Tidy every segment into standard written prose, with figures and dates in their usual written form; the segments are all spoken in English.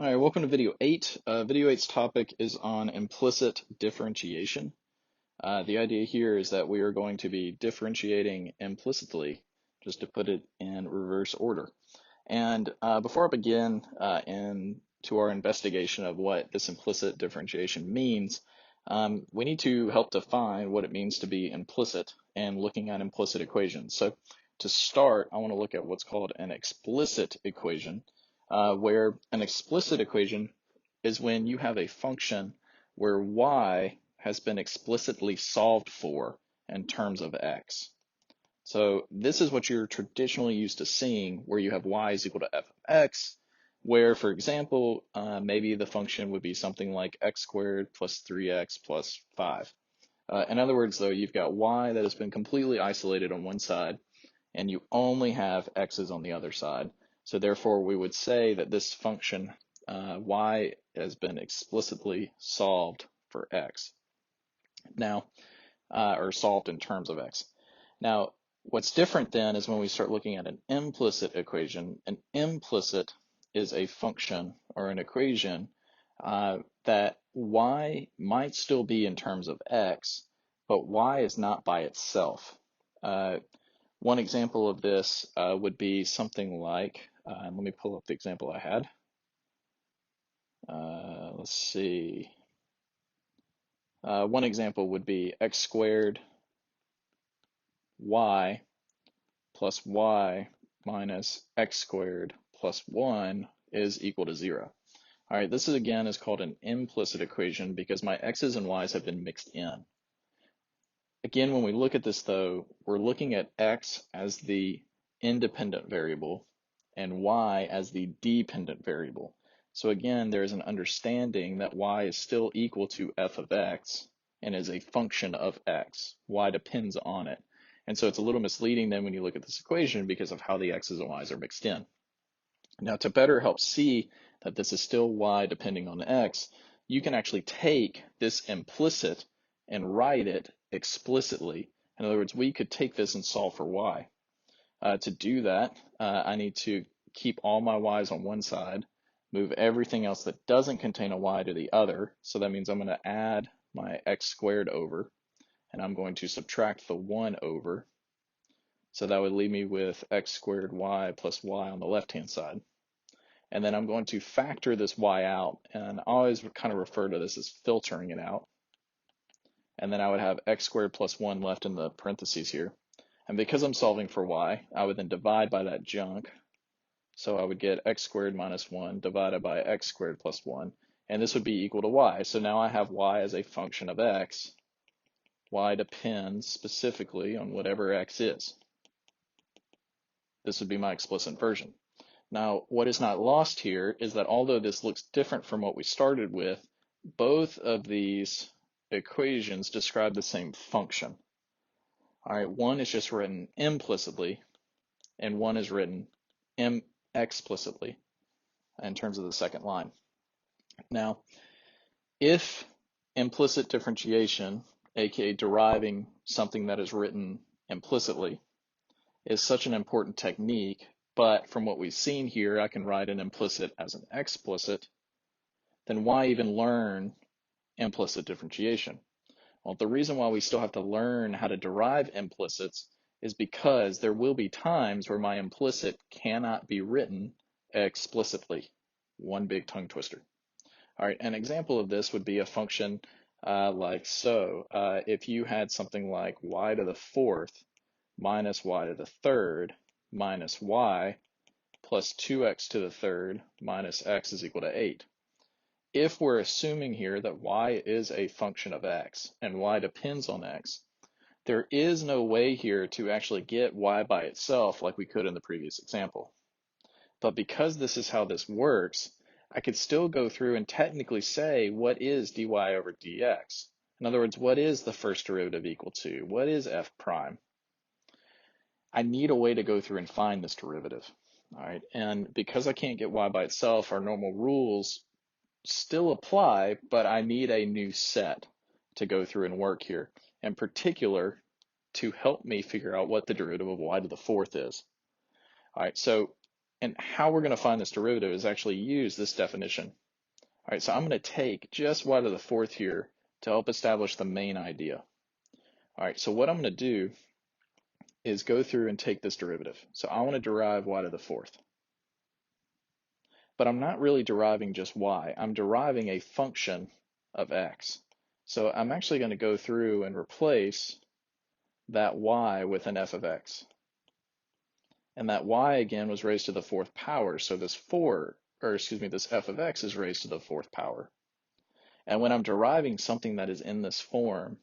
All right, welcome to video 8. Video 8's topic is on implicit differentiation. The idea here is that we are going to be differentiating implicitly, just to put it in reverse order. And before I begin into our investigation of what this implicit differentiation means, we need to help define what it means to be implicit and looking at implicit equations. So to start, I want to look at what's called an explicit equation, where an explicit equation is when you have a function where y has been explicitly solved for in terms of x. So this is what you're traditionally used to seeing, where you have y is equal to f of x, where, for example, maybe the function would be something like x squared plus 3x plus 5. In other words, though, you've got y that has been completely isolated on one side, and you only have x's on the other side. So therefore, we would say that this function, y, has been explicitly solved for x. Now, or solved in terms of x. Now, what's different then is when we start looking at an implicit equation. An implicit is a function or an equation that y might still be in terms of x, but y is not by itself. One example of this would be something like, let me pull up the example I had. Let's see. One example would be x squared y plus y minus x squared plus 1 is equal to 0. All right, this is called an implicit equation because my x's and y's have been mixed in. Again, when we look at this though, we're looking at x as the independent variable and y as the dependent variable. So again, there is an understanding that y is still equal to f of x and is a function of x. Y depends on it. And so it's a little misleading then when you look at this equation because of how the x's and y's are mixed in. Now, to better help see that this is still y depending on x, you can actually take this implicit and write it explicitly. In other words, we could take this and solve for y. To do that, I need to keep all my y's on one side, move everything else that doesn't contain a y to the other. So that means I'm going to add my x squared over, and I'm going to subtract the 1 over. So that would leave me with x squared y plus y on the left-hand side. And then I'm going to factor this y out, and I always kind of refer to this as filtering it out. And then I would have x squared plus 1 left in the parentheses here. And because I'm solving for y, I would then divide by that junk. So I would get x squared minus 1 divided by x squared plus 1. And this would be equal to y. So now I have y as a function of x. Y depends specifically on whatever x is. This would be my explicit version. Now, what is not lost here is that although this looks different from what we started with, both of these equations describe the same function. All right, one is just written implicitly, and one is written explicitly in terms of the second line. Now, if implicit differentiation, aka deriving something that is written implicitly, is such an important technique, but from what we've seen here, I can write an implicit as an explicit, then why even learn implicit differentiation? Well, the reason why we still have to learn how to derive implicits is because there will be times where my implicit cannot be written explicitly. One big tongue twister. All right, an example of this would be a function like so. If you had something like y to the fourth minus y to the third minus y plus 2x to the third minus x is equal to 8. If we're assuming here that y is a function of x and y depends on x, there is no way here to actually get y by itself like we could in the previous example. But because this is how this works, I could still go through and technically say what is dy over dx. In other words, what is the first derivative equal to? What is f prime? I need a way to go through and find this derivative. All right, and because I can't get y by itself, our normal rules still apply, but I need a new set to go through and work here, in particular to help me figure out what the derivative of y to the fourth is. All right, so And how we're going to find this derivative is actually use this definition. All right, so I'm going to take just y to the fourth here to help establish the main idea. All right, so what I'm going to do is go through and take this derivative. So I want to derive y to the fourth. But I'm not really deriving just y. I'm deriving a function of x. So I'm actually going to go through and replace that y with an f of x. And that y again was raised to the fourth power. So this this f of x is raised to the fourth power. And when I'm deriving something that is in this form,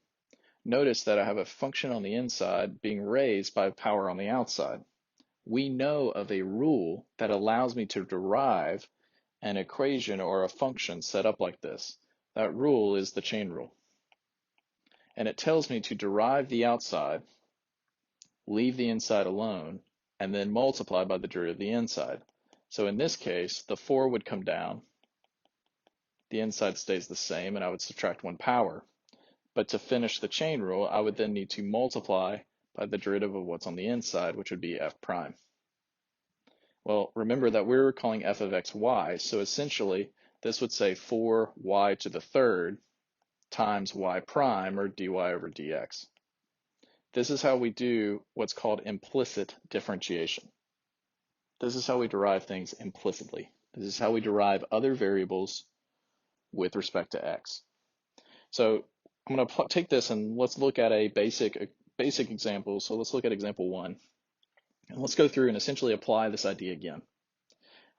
notice that I have a function on the inside being raised by power on the outside. We know of a rule that allows me to derive an equation or a function set up like this. That rule is the chain rule. And it tells me to derive the outside, leave the inside alone, and then multiply by the derivative of the inside. So in this case, the 4 would come down, the inside stays the same, and I would subtract 1 power. But to finish the chain rule, I would then need to multiply by the derivative of what's on the inside, which would be f prime. Well, remember that we're calling f of x y, so essentially this would say 4y to the third times y prime, or dy over dx. This is how we do what's called implicit differentiation. This is how we derive things implicitly. This is how we derive other variables with respect to x. So I'm going to take this and let's look at a basic example. So let's look at example 1. And let's go through and essentially apply this idea again.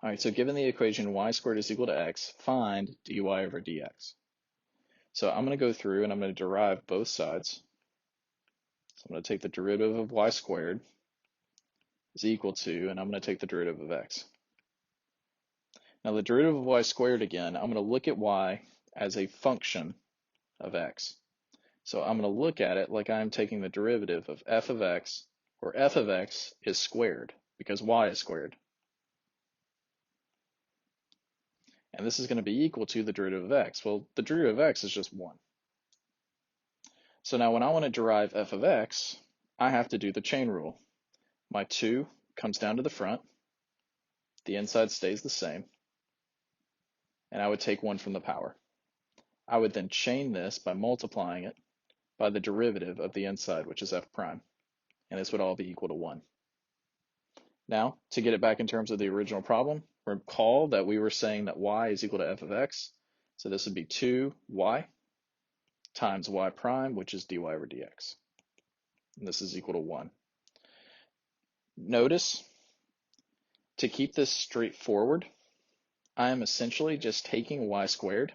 All right, so given the equation y squared is equal to x, find dy over dx. So I'm going to go through and I'm going to derive both sides. So I'm going to take the derivative of y squared is equal to, and I'm going to take the derivative of x. Now the derivative of y squared again, I'm going to look at y as a function of x. So I'm going to look at it like I'm taking the derivative of f of x, where f of x is squared because y is squared. And this is going to be equal to the derivative of x. Well, the derivative of x is just 1. So now when I want to derive f of x, I have to do the chain rule. My 2 comes down to the front, the inside stays the same, and I would take 1 from the power. I would then chain this by multiplying it by the derivative of the inside, which is f prime, and this would all be equal to 1. Now, to get it back in terms of the original problem, recall that we were saying that y is equal to f of x, so this would be 2y times y prime, which is dy over dx, and this is equal to 1. Notice, to keep this straightforward, I am essentially just taking y squared,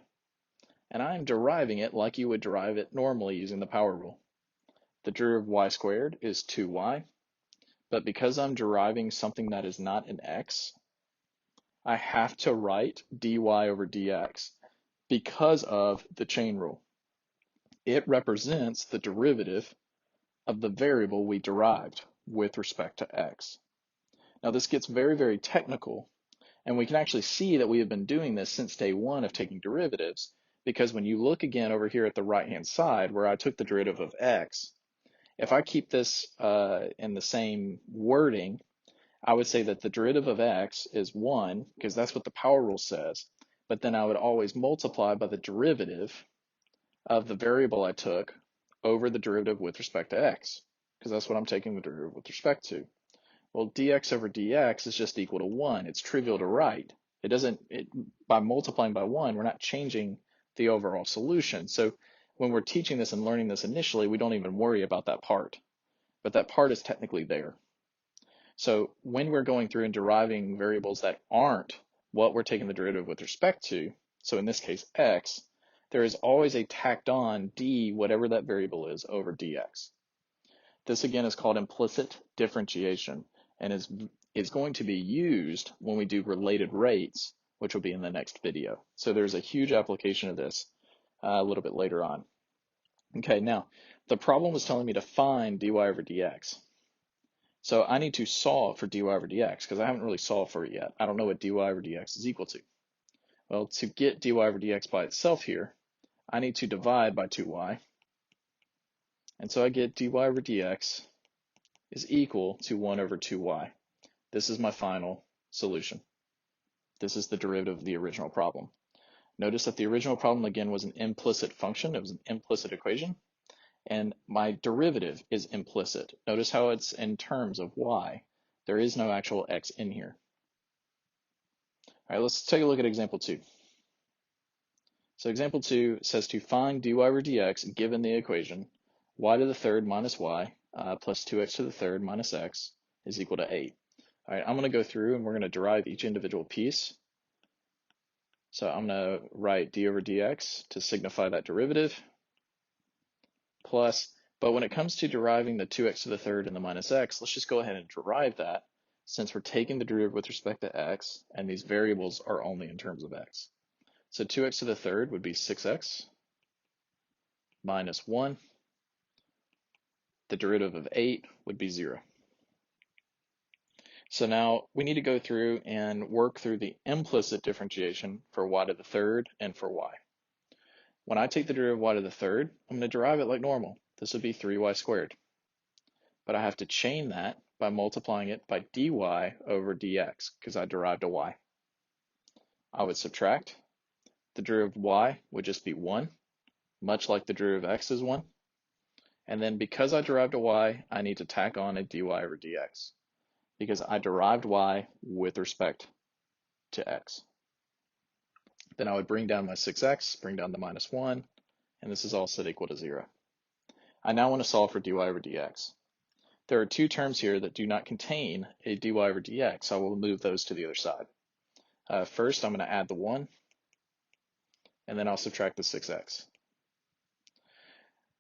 and I am deriving it like you would derive it normally using the power rule. The derivative of y squared is 2y, but because I'm deriving something that is not an x, I have to write dy over dx because of the chain rule. It represents the derivative of the variable we derived with respect to x. Now this gets very, very technical, and we can actually see that we have been doing this since day 1 of taking derivatives, because when you look again over here at the right-hand side where I took the derivative of x, if I keep this in the same wording, I would say that the derivative of x is 1, because that's what the power rule says, but then I would always multiply by the derivative of the variable I took over the derivative with respect to x, because that's what I'm taking the derivative with respect to. Well, dx over dx is just equal to 1. It's trivial to write. By multiplying by 1, we're not changing the overall solution. So when we're teaching this and learning this initially, we don't even worry about that part. But that part is technically there. So when we're going through and deriving variables that aren't what we're taking the derivative with respect to, so in this case x, there is always a tacked on d, whatever that variable is, over dx. This again is called implicit differentiation, and is going to be used when we do related rates, which will be in the next video. So there's a huge application of this a little bit later on. Okay, now the problem was telling me to find dy over dx. So I need to solve for dy over dx because I haven't really solved for it yet. I don't know what dy over dx is equal to. Well, to get dy over dx by itself here, I need to divide by 2y. And so I get dy over dx is equal to 1 over 2y. This is my final solution. This is the derivative of the original problem. Notice that the original problem, again, was an implicit function. It was an implicit equation. And my derivative is implicit. Notice how it's in terms of y. There is no actual x in here. All right, let's take a look at example 2. So example 2 says to find dy over dx given the equation y to the third minus y plus 2x to the third minus x is equal to 8. All right, I'm going to go through and we're going to derive each individual piece. So I'm going to write d over dx to signify that derivative plus, but when it comes to deriving the 2x to the third and the minus x, let's just go ahead and derive that since we're taking the derivative with respect to x and these variables are only in terms of x. So 2x to the third would be 6x minus 1. The derivative of 8 would be 0. So now we need to go through and work through the implicit differentiation for y to the third and for y. When I take the derivative of y to the third, I'm going to derive it like normal. This would be 3y squared. But I have to chain that by multiplying it by dy over dx because I derived a y. I would subtract. The derivative of y would just be 1, much like the derivative of x is 1. And then because I derived a y, I need to tack on a dy over dx because I derived y with respect to x. Then I would bring down my 6x, bring down the minus 1, and this is all set equal to 0. I now want to solve for dy over dx. There are two terms here that do not contain a dy over dx, so I will move those to the other side. First, I'm going to add the 1, and then I'll subtract the 6x.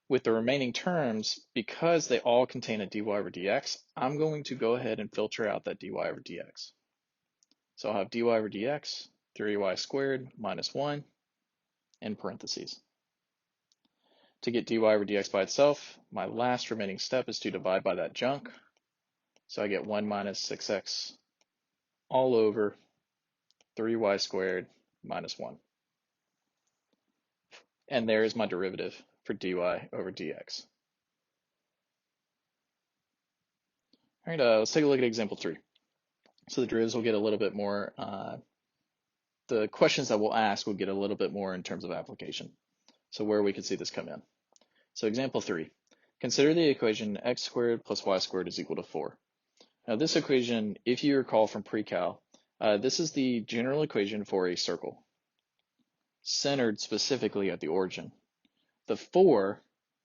With the remaining terms, because they all contain a dy over dx, I'm going to go ahead and filter out that dy over dx. So I'll have dy over dx, 3y squared minus 1, in parentheses. To get dy over dx by itself, my last remaining step is to divide by that junk. So I get 1 minus 6x all over 3y squared minus 1. And there is my derivative for dy over dx. All right, let's take a look at example 3. So the derivatives will get a little bit more, the questions that we'll ask will get a little bit more in terms of application. So where we can see this come in. So example 3, consider the equation x squared plus y squared is equal to 4. Now this equation, if you recall from pre-cal, this is the general equation for a circle, centered specifically at the origin. The 4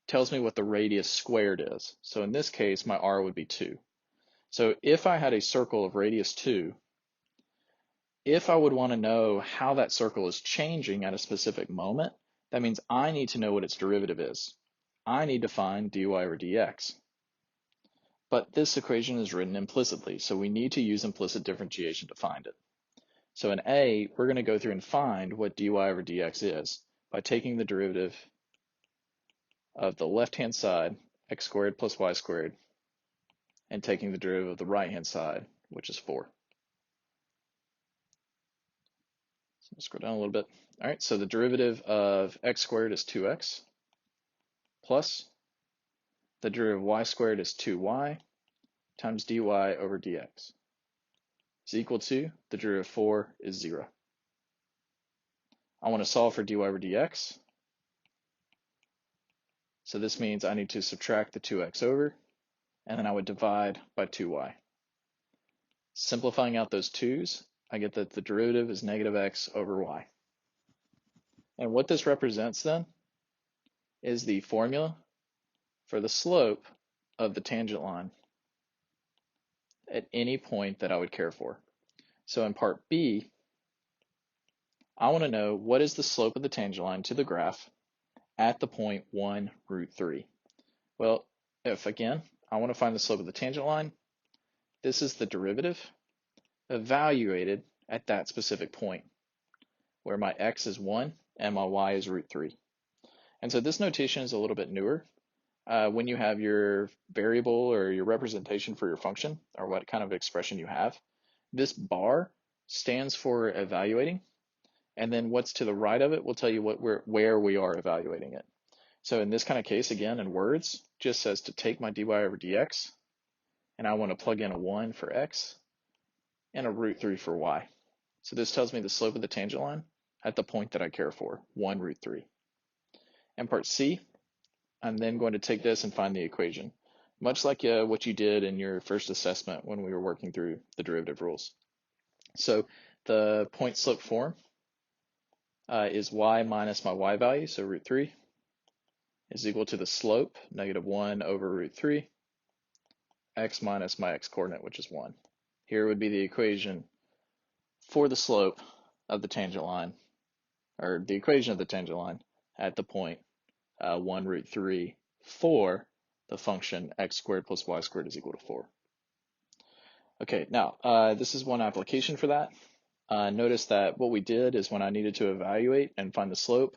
tells me what the radius squared is. So in this case, my r would be 2. So if I had a circle of radius 2, if I would want to know how that circle is changing at a specific moment, that means I need to know what its derivative is. I need to find dy over dx. But this equation is written implicitly, so we need to use implicit differentiation to find it. So in A, we're going to go through and find what dy over dx is by taking the derivative of the left-hand side, x squared plus y squared, and taking the derivative of the right-hand side, which is 4. So let's scroll down a little bit. All right, so the derivative of x squared is 2x plus the derivative of y squared is 2y times dy over dx is equal to the derivative of 4 is 0. I want to solve for dy over dx. So this means I need to subtract the 2x over, and then I would divide by 2y. Simplifying out those 2's, I get that the derivative is negative x over y. And what this represents then is the formula for the slope of the tangent line at any point that I would care for. So in part B, I want to know what is the slope of the tangent line to the graph at the point 1 root 3. Well, if again, I want to find the slope of the tangent line, this is the derivative evaluated at that specific point where my x is 1 and my y is root 3. And so this notation is a little bit newer. When you have your variable or your representation for your function or what kind of expression you have, this bar stands for evaluating, and then what's to the right of it will tell you where we are evaluating it. So in this kind of case, again, in words, just says to take my dy over dx, and I want to plug in a 1 for x, and a root 3 for y. So this tells me the slope of the tangent line at the point that I care for, 1 root 3. And part C, I'm then going to take this and find the equation, much like what you did in your first assessment when we were working through the derivative rules. So the point slope form is y minus my y value, so root 3, is equal to the slope, negative 1 over root 3, x minus my x coordinate, which is 1. Here would be the equation for the slope of the tangent line, or the equation of the tangent line at the point 1 root 3 for the function x squared plus y squared is equal to 4. Okay, now this is one application for that. Notice that what we did is when I needed to evaluate and find the slope,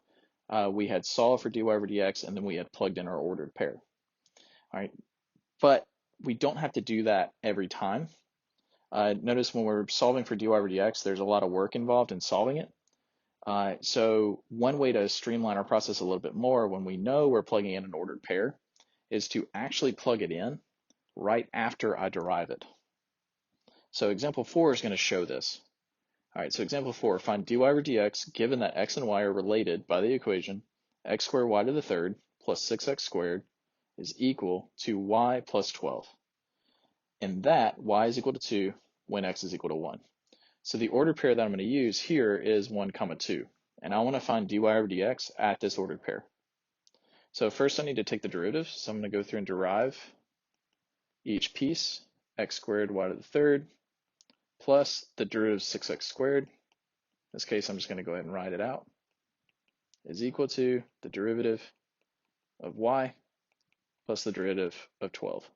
we had solved for dy over dx, and then we had plugged in our ordered pair. All right, but we don't have to do that every time. Notice when we're solving for dy over dx, there's a lot of work involved in solving it. So one way to streamline our process a little bit more when we know we're plugging in an ordered pair is to actually plug it in right after I derive it. So example 4 is going to show this. All right, so example 4, find dy over dx given that x and y are related by the equation x squared y to the third plus 6x squared is equal to y plus 12. And that y is equal to 2 when x is equal to 1. So the ordered pair that I'm going to use here is 1, 2. And I want to find dy over dx at this ordered pair. So first I need to take the derivative. So I'm going to go through and derive each piece, x squared y to the third plus the derivative of 6x squared. In this case, I'm just going to go ahead and write it out, is equal to the derivative of y plus the derivative of 12.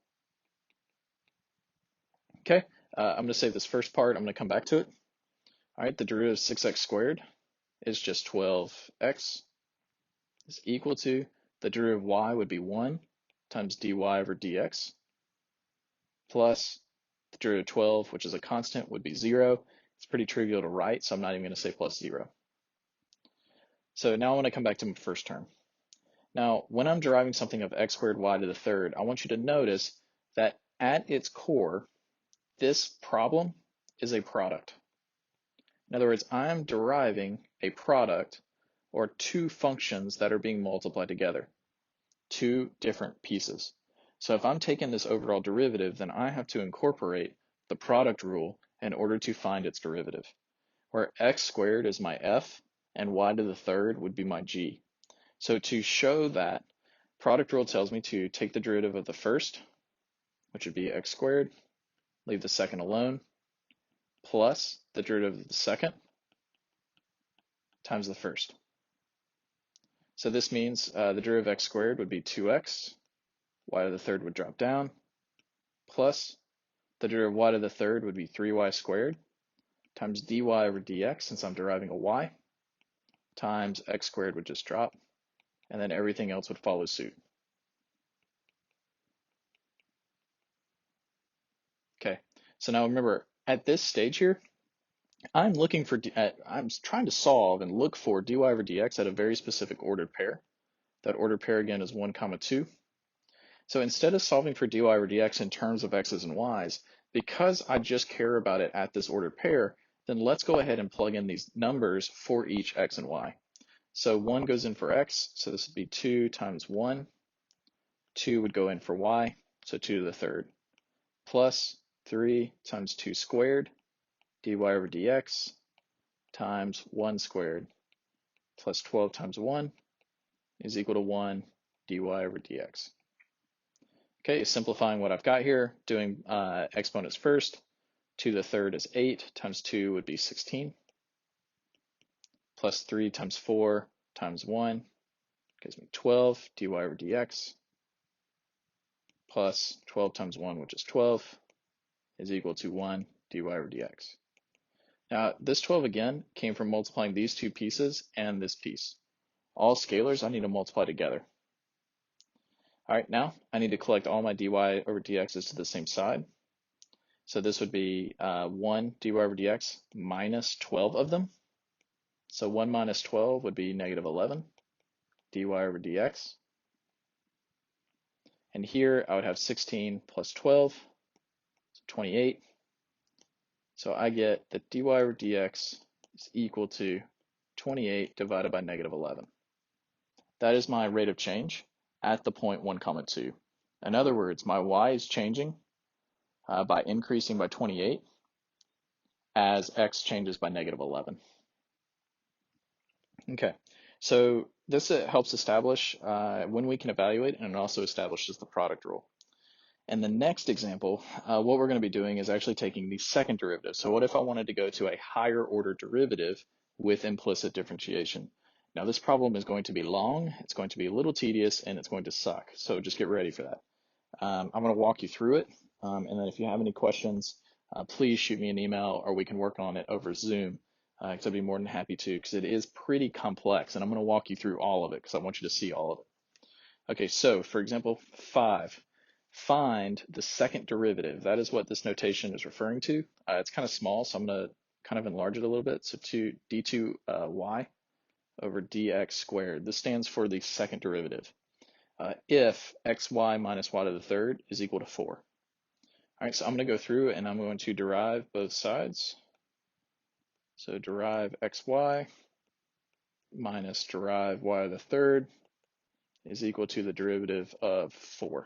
Okay, I'm going to save this first part. I'm going to come back to it. All right, the derivative of 6x squared is just 12x is equal to the derivative of y would be 1 times dy over dx plus the derivative of 12, which is a constant, would be 0. It's pretty trivial to write, so I'm not even going to say plus 0. So now I want to come back to my first term. Now, when I'm deriving something of x squared y to the third, I want you to notice that at its core, this problem is a product. In other words, I'm deriving a product or two functions that are being multiplied together, two different pieces. So if I'm taking this overall derivative, then I have to incorporate the product rule in order to find its derivative, where x squared is my f and y to the third would be my g. So to show that, product rule tells me to take the derivative of the first, which would be x squared, leave the second alone, plus the derivative of the second times the first. So this means the derivative of x squared would be 2x, y to the third would drop down, plus the derivative of y to the third would be 3y squared times dy over dx, since I'm deriving a y, times x squared would just drop, and then everything else would follow suit. Okay, so now remember, at this stage here, I'm trying to solve and look for dy over dx at a very specific ordered pair. That ordered pair again is 1, 2. So instead of solving for dy over dx in terms of x's and y's, because I just care about it at this ordered pair, then let's go ahead and plug in these numbers for each x and y. So 1 goes in for x, so this would be 2 times 1. 2 would go in for y, so 2 to the third, plus 3 times 2 squared, dy over dx, times 1 squared, plus 12 times 1 is equal to 1 dy over dx. Okay, simplifying what I've got here, doing exponents first. 2 to the third is 8, times 2 would be 16, plus 3 times 4 times 1 gives me 12 dy over dx, plus 12 times 1, which is 12, is equal to 1 dy over dx. Now, this 12 again came from multiplying these two pieces and this piece. All scalars I need to multiply together. All right, now I need to collect all my dy over dx's to the same side. So this would be 1 dy over dx minus 12 of them. So 1 minus 12 would be negative 11 dy over dx. And here I would have 16 plus 12, so 28 So I get that dy over dx is equal to 28 divided by negative 11. That is my rate of change at the point 1, 2. In other words, my y is changing by increasing by 28 as x changes by negative 11. Okay, so this helps establish when we can evaluate, and it also establishes the product rule. And the next example, what we're going to be doing is actually taking the second derivative. So what if I wanted to go to a higher order derivative with implicit differentiation? Now this problem is going to be long, it's going to be a little tedious, and it's going to suck. So just get ready for that. I'm going to walk you through it, and then if you have any questions, please shoot me an email or we can work on it over Zoom, because I'd be more than happy to, because it is pretty complex, and I'm going to walk you through all of it because I want you to see all of it. Okay, so for example, 5. Find the second derivative. That is what this notation is referring to. It's kind of small, so I'm going to kind of enlarge it a little bit. So d2y over dx squared. This stands for the second derivative. If xy minus y to the third is equal to 4. All right, so I'm going to go through and I'm going to derive both sides. So derive xy minus derive y to the third is equal to the derivative of 4.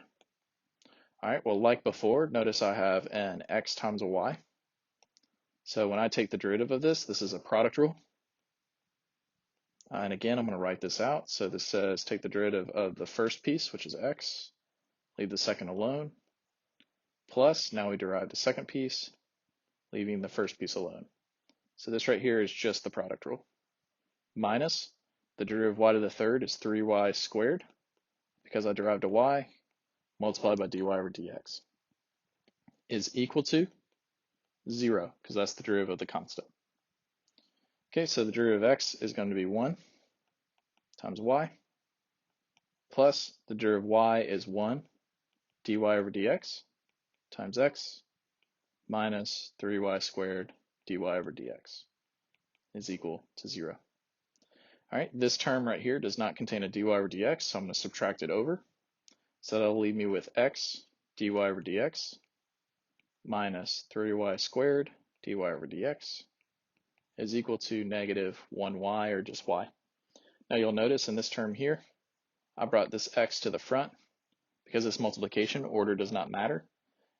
All right, well, like before, notice I have an x times a y. So when I take the derivative of this, this is a product rule. And again, I'm going to write this out. So this says take the derivative of the first piece, which is x, leave the second alone, plus now we derive the second piece, leaving the first piece alone. So this right here is just the product rule. Minus the derivative of y to the third is 3y squared, because I derived a y, multiplied by dy over dx, is equal to 0, because that's the derivative of the constant. Okay, so the derivative of x is going to be 1 times y, plus the derivative of y is 1 dy over dx times x minus 3y squared dy over dx is equal to 0. All right, this term right here does not contain a dy over dx, so I'm going to subtract it over. So that'll leave me with x dy over dx minus 3y squared dy over dx is equal to negative 1y, or just y. Now you'll notice in this term here, I brought this x to the front. Because it's multiplication, order does not matter.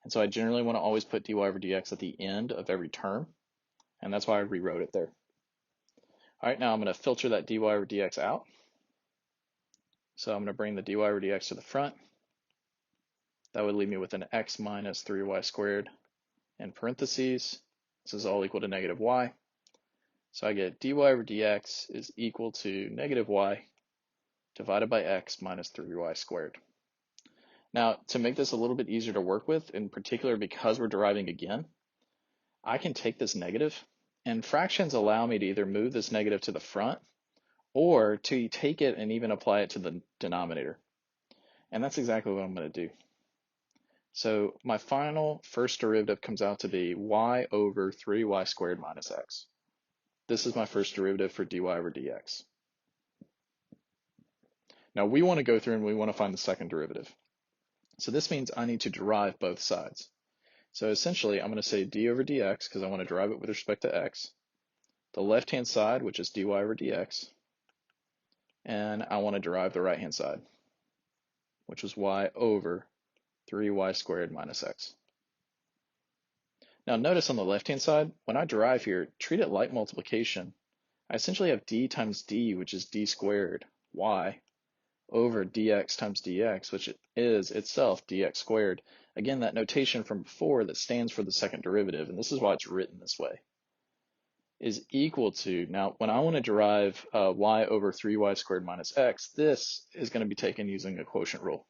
And so I generally want to always put dy over dx at the end of every term. And that's why I rewrote it there. All right, now I'm going to filter that dy over dx out. So I'm going to bring the dy over dx to the front. That would leave me with an x minus 3y squared in parentheses. This is all equal to negative y. So I get dy over dx is equal to negative y divided by x minus 3y squared. Now, to make this a little bit easier to work with, in particular because we're deriving again, I can take this negative, and fractions allow me to either move this negative to the front or to take it and even apply it to the denominator. And that's exactly what I'm going to do. So my final first derivative comes out to be y over 3y squared minus x. This is my first derivative for dy over dx. Now we want to go through and we want to find the second derivative. So this means I need to derive both sides. So essentially I'm going to say d over dx because I want to derive it with respect to x. The left-hand side, which is dy over dx, and I want to derive the right-hand side, which is y over 3y squared minus x. Now notice on the left-hand side, when I derive here, treat it like multiplication. I essentially have d times d, which is d squared, y, over dx times dx, which is itself dx squared. Again, that notation from before that stands for the second derivative, and this is why it's written this way, is equal to, now when I want to derive y over 3y squared minus x, this is going to be taken using a quotient rule.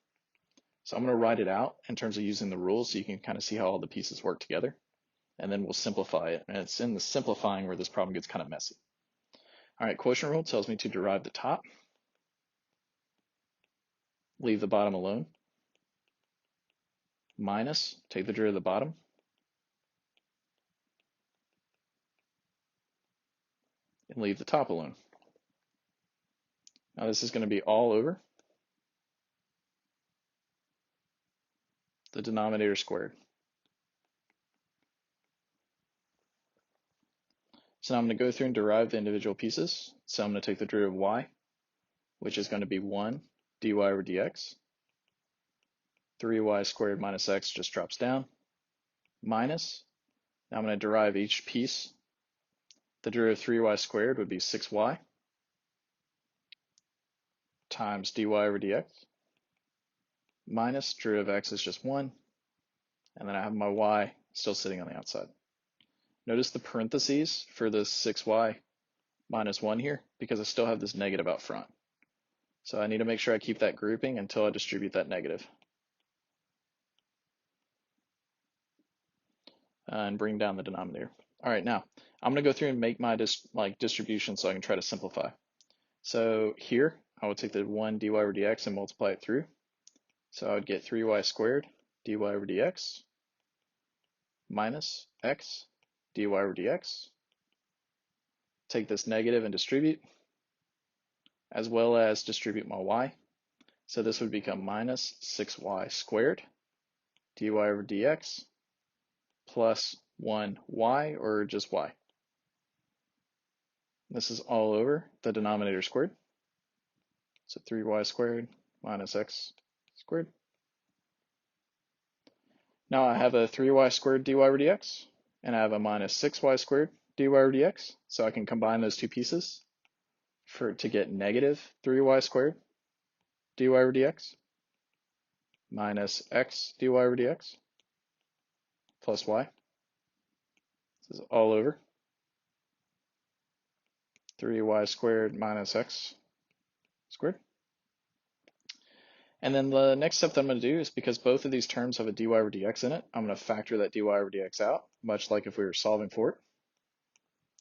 So I'm going to write it out in terms of using the rules so you can kind of see how all the pieces work together. And then we'll simplify it. And it's in the simplifying where this problem gets kind of messy. All right, quotient rule tells me to derive the top, leave the bottom alone, minus, take the derivative of the bottom, and leave the top alone. Now this is going to be all over the denominator squared. So now I'm going to go through and derive the individual pieces. So I'm going to take the derivative of y, which is going to be 1 dy over dx. 3y squared minus x just drops down, minus. Now I'm going to derive each piece. The derivative of 3y squared would be 6y times dy over dx, minus derivative of x is just 1, and then I have my y still sitting on the outside. Notice the parentheses for this 6y minus 1 here, because I still have this negative out front. So I need to make sure I keep that grouping until I distribute that negative. And bring down the denominator. All right, now I'm going to go through and make my distribution so I can try to simplify. So here, I would take the 1 dy over dx and multiply it through. So I would get 3y squared dy over dx minus x dy over dx. Take this negative and distribute, as well as distribute my y. So this would become minus 6y squared dy over dx plus 1y, or just y. This is all over the denominator squared. So 3y squared minus x squared. Now I have a 3y squared dy over dx, and I have a minus 6y squared dy over dx. So I can combine those two pieces to get negative 3y squared dy over dx minus x dy over dx plus y. This is all over 3y squared minus x squared. And then the next step that I'm going to do is, because both of these terms have a dy over dx in it, I'm going to factor that dy over dx out, much like if we were solving for it.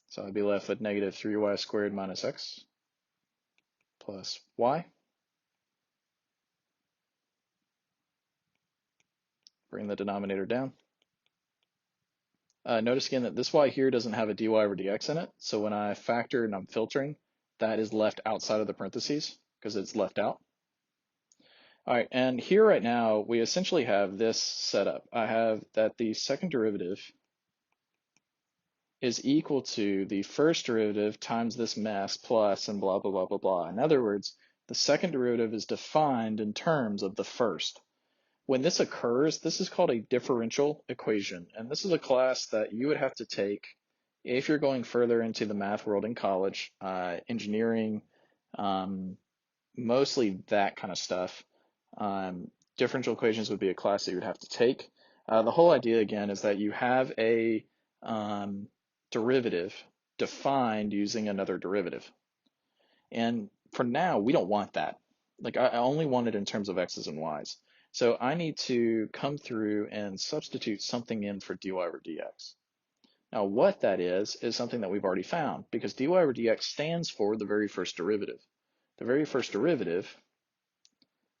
So I'd be left with negative 3y squared minus x plus y. Bring the denominator down. Notice again that this y here doesn't have a dy over dx in it, so when I factor and I'm filtering, that is left outside of the parentheses because it's left out. All right, and here right now, we essentially have this set up. I have that the second derivative is equal to the first derivative times this mess plus and blah, blah, blah, blah, blah. In other words, the second derivative is defined in terms of the first. When this occurs, this is called a differential equation, and this is a class that you would have to take if you're going further into the math world in college, engineering, mostly that kind of stuff. Differential equations would be a class that you would have to take. The whole idea, again, is that you have a derivative defined using another derivative. And for now, we don't want that. Like, I only want it in terms of x's and y's. So I need to come through and substitute something in for dy over dx. Now, what that is something that we've already found, because dy over dx stands for the very first derivative. The very first derivative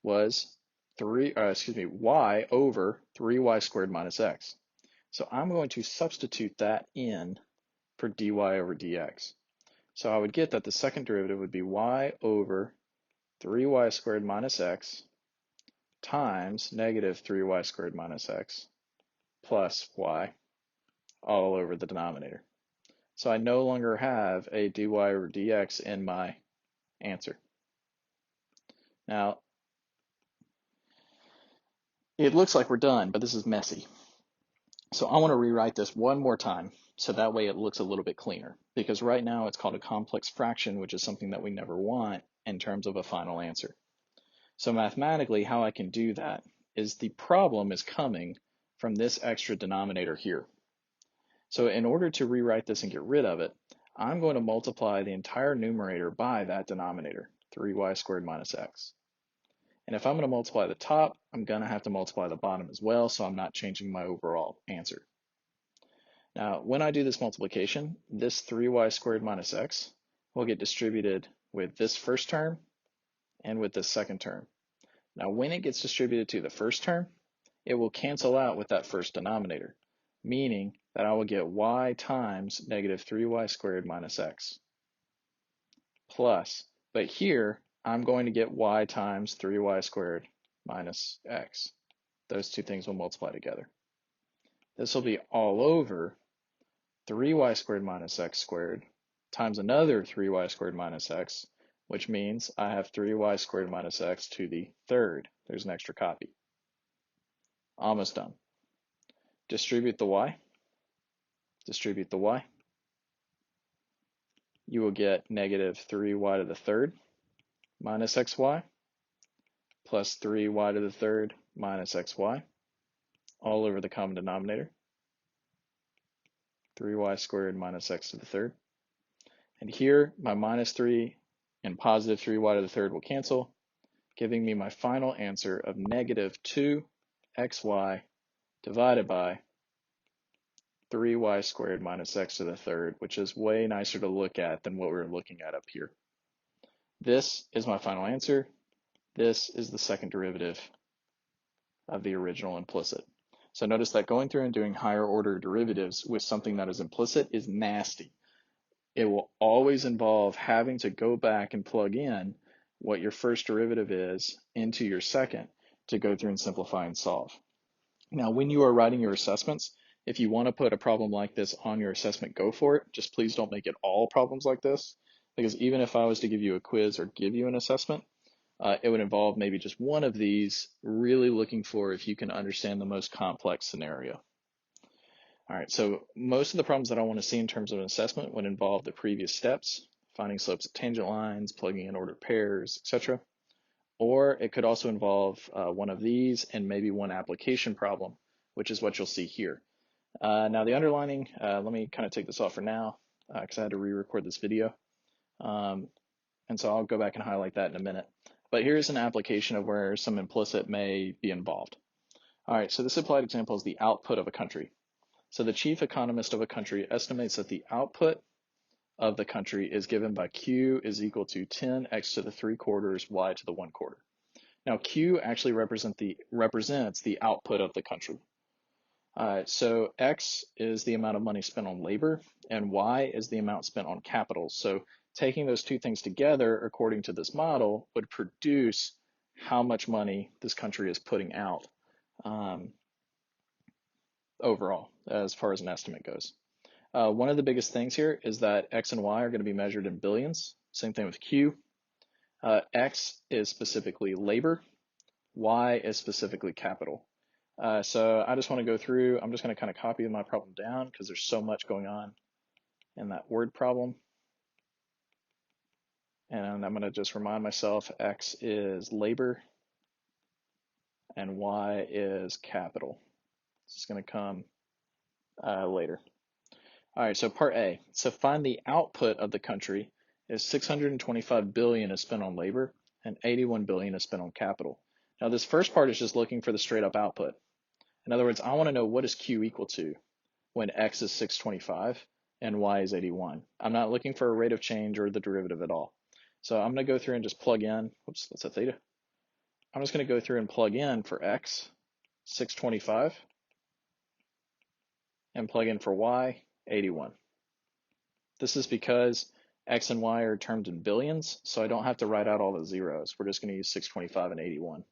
was y over 3y squared minus x. So I'm going to substitute that in for dy over dx. So I would get that the second derivative would be y over 3y squared minus x times negative 3y squared minus x plus y all over the denominator. So I no longer have a dy over dx in my answer. Now, it looks like we're done, but this is messy. So I want to rewrite this one more time so that way it looks a little bit cleaner, because right now it's called a complex fraction, which is something that we never want in terms of a final answer. So mathematically, how I can do that is the problem is coming from this extra denominator here. So in order to rewrite this and get rid of it, I'm going to multiply the entire numerator by that denominator, 3y squared minus x. And if I'm going to multiply the top, I'm going to have to multiply the bottom as well, so I'm not changing my overall answer. Now, when I do this multiplication, this 3y squared minus x will get distributed with this first term and with this second term. Now, when it gets distributed to the first term, it will cancel out with that first denominator, meaning that I will get y times negative 3y squared minus x plus, but here I'm going to get y times 3y squared minus x. Those two things will multiply together. This will be all over 3y squared minus x squared times another 3y squared minus x, which means I have 3y squared minus x to the third. There's an extra copy. Almost done. Distribute the y. Distribute the y. You will get negative 3y to the third minus xy plus 3y to the third minus xy all over the common denominator. 3y squared minus x to the third. And here, my minus 3 and positive 3y to the third will cancel, giving me my final answer of negative 2xy divided by 3y squared minus x to the third, which is way nicer to look at than what we're looking at up here. This is my final answer. This is the second derivative of the original implicit. So notice that going through and doing higher order derivatives with something that is implicit is nasty. It will always involve having to go back and plug in what your first derivative is into your second to go through and simplify and solve. Now, when you are writing your assessments, if you want to put a problem like this on your assessment, go for it. Just please don't make it all problems like this, because even if I was to give you a quiz or give you an assessment, it would involve maybe just one of these, really looking for if you can understand the most complex scenario. All right, so most of the problems that I want to see in terms of an assessment would involve the previous steps, finding slopes of tangent lines, plugging in ordered pairs, etc. Or it could also involve one of these and maybe one application problem, which is what you'll see here. Now the underlining, let me kind of take this off for now because I had to re-record this video. And so I'll go back and highlight that in a minute. But here's an application of where some implicit may be involved. All right, so this applied example is the output of a country. So the chief economist of a country estimates that the output of the country is given by Q is equal to 10x to the 3/4 y to the 1/4. Now Q actually represents the output of the country. So X is the amount of money spent on labor and Y is the amount spent on capital. So taking those two things together, according to this model, would produce how much money this country is putting out overall, as far as an estimate goes. One of the biggest things here is that X and Y are going to be measured in billions. Same thing with Q. X is specifically labor. Y is specifically capital. So I just want to go through, I'm just going to kind of copy my problem down because there's so much going on in that word problem. And I'm going to just remind myself X is labor and Y is capital. This is going to come later. All right, so part A. So find the output of the country is 625 billion is spent on labor and 81 billion is spent on capital. Now this first part is just looking for the straight up output. In other words, I want to know what is Q equal to when X is 625 and Y is 81. I'm not looking for a rate of change or the derivative at all. So I'm going to go through and just plug in, oops, that's a theta. I'm just going to go through and plug in for X, 625, and plug in for Y, 81. This is because X and Y are termed in billions, so I don't have to write out all the zeros. We're just going to use 625 and 81.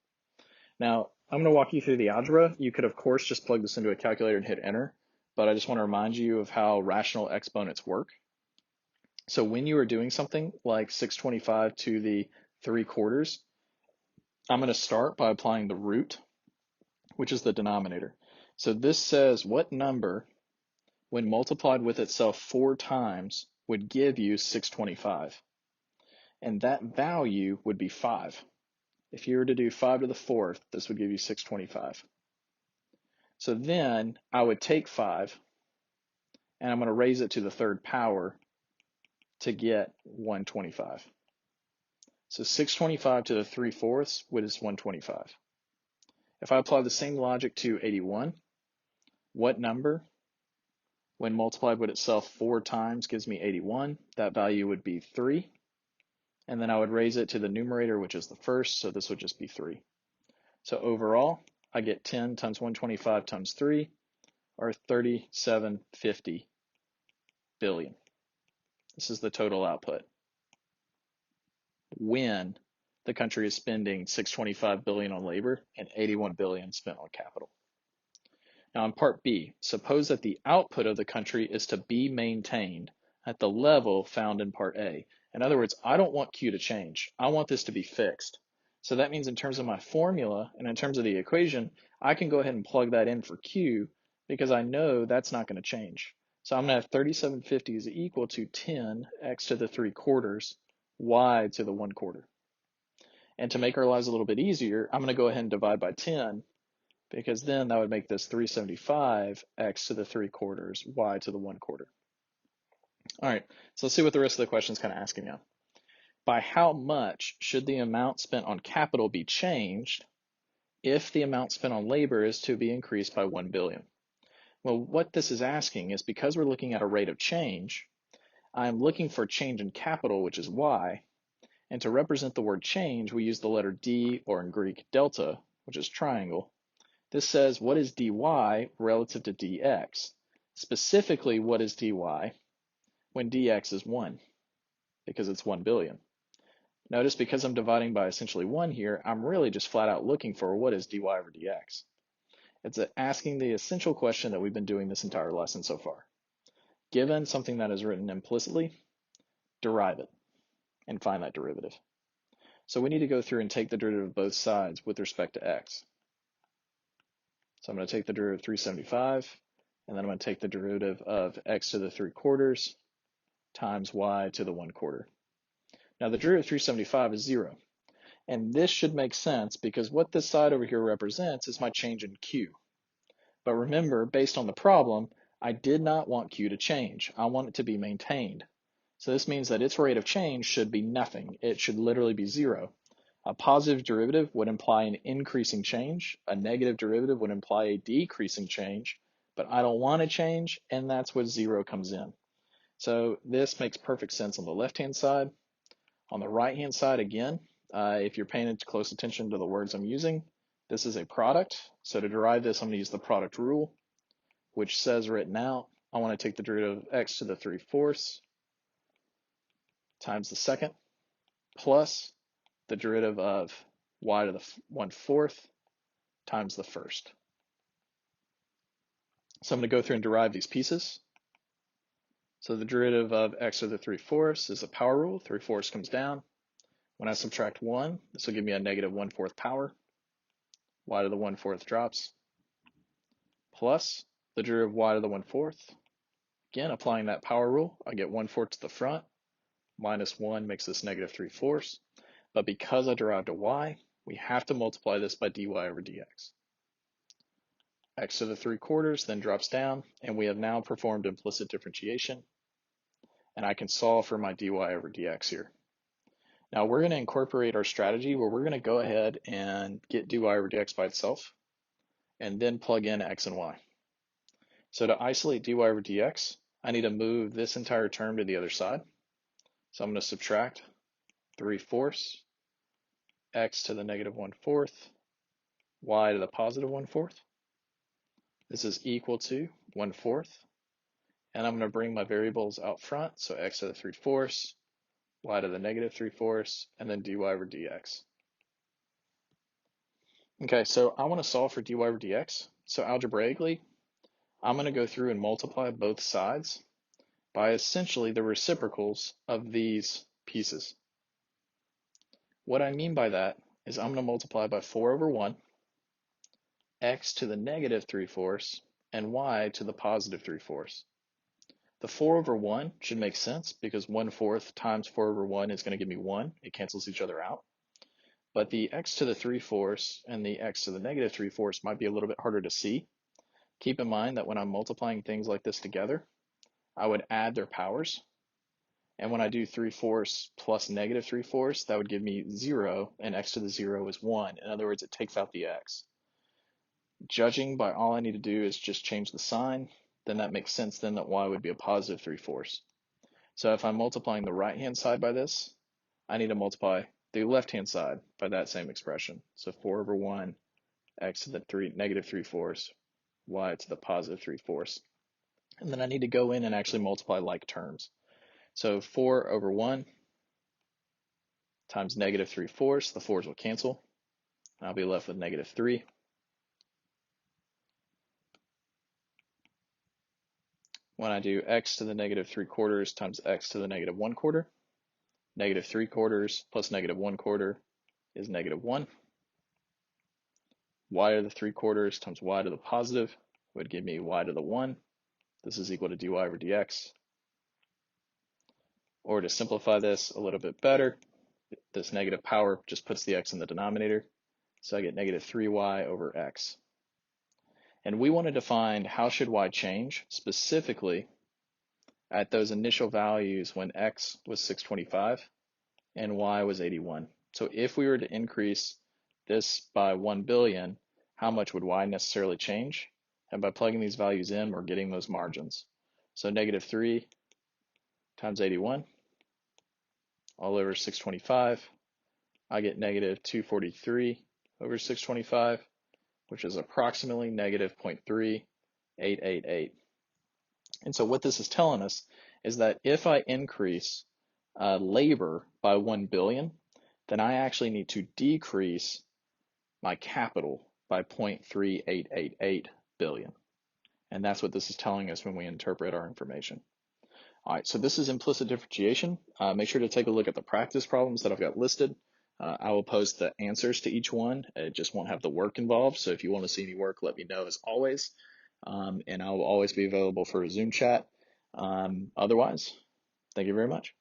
Now, I'm going to walk you through the algebra. You could, of course, just plug this into a calculator and hit enter, but I just want to remind you of how rational exponents work. So when you are doing something like 625 to the 3/4, I'm going to start by applying the root, which is the denominator. So this says what number, when multiplied with itself 4 times, would give you 625. And that value would be 5. If you were to do 5 to the 4th, this would give you 625. So then I would take 5 and I'm going to raise it to the 3rd power to get 125. So 625 to the 3/4 is 125. If I apply the same logic to 81, what number, when multiplied with itself 4 times, gives me 81? That value would be 3. And then I would raise it to the numerator, which is the first, so this would just be 3. So overall, I get 10 times 125 times 3, or 3750 billion. This is the total output when the country is spending 625 billion on labor and 81 billion spent on capital. Now in part B, suppose that the output of the country is to be maintained at the level found in part A. In other words, I don't want Q to change. I want this to be fixed. So that means in terms of my formula and in terms of the equation, I can go ahead and plug that in for Q because I know that's not going to change. So I'm going to have 3750 is equal to 10 x to the 3/4 y to the 1/4. And to make our lives a little bit easier, I'm going to go ahead and divide by 10 because then that would make this 375 x to the 3/4 y to the 1/4. All right, so let's see what the rest of the question is kind of asking now. By how much should the amount spent on capital be changed if the amount spent on labor is to be increased by 1 billion? Well, what this is asking is because we're looking at a rate of change, I'm looking for change in capital, which is y, and to represent the word change, we use the letter d, or in Greek, delta, which is triangle. This says what is dy relative to dx? Specifically, what is dy when dx is 1? Because it's 1 billion. Notice because I'm dividing by essentially 1 here, I'm really just flat out looking for what is dy over dx. It's asking the essential question that we've been doing this entire lesson so far. Given something that is written implicitly, derive it and find that derivative. So we need to go through and take the derivative of both sides with respect to x. So I'm going to take the derivative of 375, and then I'm going to take the derivative of x to the 3/4 times y to the 1/4. Now the derivative of 375 is 0. And this should make sense because what this side over here represents is my change in Q. But remember, based on the problem, I did not want Q to change. I want it to be maintained. So this means that its rate of change should be nothing. It should literally be 0. A positive derivative would imply an increasing change. A negative derivative would imply a decreasing change. But I don't want to change, and that's what 0 comes in. So this makes perfect sense on the left-hand side. On the right-hand side, again, if you're paying close attention to the words I'm using, this is a product. So to derive this, I'm going to use the product rule, which says written out, I want to take the derivative of x to the 3/4 times the second plus the derivative of y to the 1/4 times the first. So I'm going to go through and derive these pieces. So the derivative of x to the 3/4 is a power rule. 3/4 comes down. When I subtract 1, this will give me a negative 1/4 power. Y to the 1/4 drops. Plus the derivative of y to the 1/4. Again, applying that power rule, I get 1/4 to the front. Minus 1 makes this negative 3/4. But because I derived a y, we have to multiply this by dy over dx. X to the 3/4 then drops down, and we have now performed implicit differentiation. And I can solve for my dy over dx here. Now we're going to incorporate our strategy where we're going to go ahead and get dy over dx by itself, and then plug in x and y. So to isolate dy over dx, I need to move this entire term to the other side. So I'm going to subtract 3/4 x to the negative 1/4 y to the positive 1/4. This is equal to 1/4. And I'm going to bring my variables out front. So x to the 3/4, y to the negative 3/4, and then dy over dx. Okay, so I want to solve for dy over dx. So algebraically, I'm going to go through and multiply both sides by essentially the reciprocals of these pieces. What I mean by that is I'm going to multiply by 4 over 1, x to the negative 3/4, and y to the positive 3/4. The 4 over 1 should make sense because 1/4 times 4 over 1 is going to give me 1. It cancels each other out. But the x to the 3/4 and the x to the negative 3/4 might be a little bit harder to see. Keep in mind that when I'm multiplying things like this together, I would add their powers. And when I do 3/4 plus negative 3/4, that would give me 0, and x to the 0 is 1. In other words, it takes out the x. Judging by all I need to do is just change the sign, then that makes sense then that y would be a positive 3/4. So if I'm multiplying the right-hand side by this, I need to multiply the left-hand side by that same expression. So 4 over 1, x to the negative 3/4, y to the positive 3/4. And then I need to go in and actually multiply like terms. So 4 over 1 times negative 3/4, the 4's will cancel. I'll be left with negative 3. when I do x to the negative 3/4 times x to the negative 1/4, negative 3/4 plus negative 1/4 is negative 1. Y to the 3/4 times y to the positive would give me y to the 1. This is equal to dy over dx. Or to simplify this a little bit better, this negative power just puts the x in the denominator. So I get negative 3y over x. And we wanted to find how should y change, specifically at those initial values when x was 625 and y was 81. So if we were to increase this by 1 billion, how much would y necessarily change? And by plugging these values in, we're getting those margins. So negative 3 times 81 all over 625. I get negative 243 over 625, which is approximately negative 0.3888. And so what this is telling us is that if I increase labor by 1 billion, then I actually need to decrease my capital by 0.3888 billion. And that's what this is telling us when we interpret our information. All right, so this is implicit differentiation. Make sure to take a look at the practice problems that I've got listed. I will post the answers to each one. It just won't have the work involved. So if you want to see any work, let me know as always. And I will always be available for a Zoom chat. Otherwise, thank you very much.